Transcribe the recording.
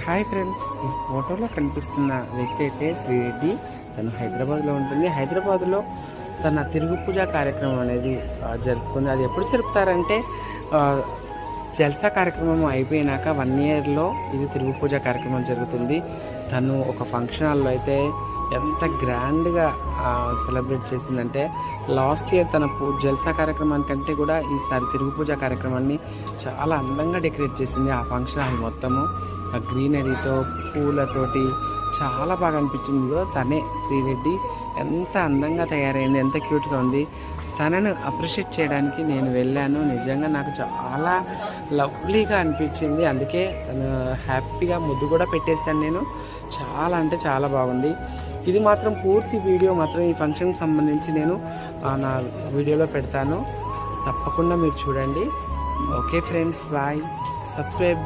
Hi friends, ఈ ఫోటోలో కనిపిస్తున్న వ్యక్తి అయితే శ్రీరెడ్డి. తను హైదరాబాద్లో ఉంటుంది. హైదరాబాద్లో తన తిరుగు పూజ కార్యక్రమం అనేది జరుపుకుంది. అది ఎప్పుడు జరుపుతారంటే జల్సా కార్యక్రమం అయిపోయినాక 1 ఇయర్లో ఇది తిరుగు పూజ కార్యక్రమం జరుగుతుంది. తను ఒక ఫంక్షన్ హాల్లో అయితే ఎంత గ్రాండ్గా సెలబ్రేట్ చేసిందంటే, లాస్ట్ ఇయర్ తన జల్సా కార్యక్రమానికంటే కూడా ఈసారి తిరుగు పూజ కార్యక్రమాన్ని చాలా అందంగా డెకరేట్ చేసింది. ఆ ఫంక్షన్ హాల్ మొత్తము ఆ గ్రీనరీతో పూలతోటి చాలా బాగా అనిపించింది. తనే శ్రీరెడ్డి ఎంత అందంగా తయారైంది, ఎంత క్యూట్గా ఉంది. తనను అప్రిషియేట్ చేయడానికి నేను వెళ్ళాను. నిజంగా నాకు చాలా లవ్లీగా అనిపించింది. అందుకే తను హ్యాపీగా ముద్దు కూడా పెట్టేస్తాను నేను. చాలా అంటే చాలా బాగుంది. ఇది మాత్రం పూర్తి వీడియో మాత్రం ఈ ఫంక్షన్కి సంబంధించి నేను నా వీడియోలో పెడతాను. తప్పకుండా మీరు చూడండి. Okay friends, bye. సబ్స్క్రైబ్.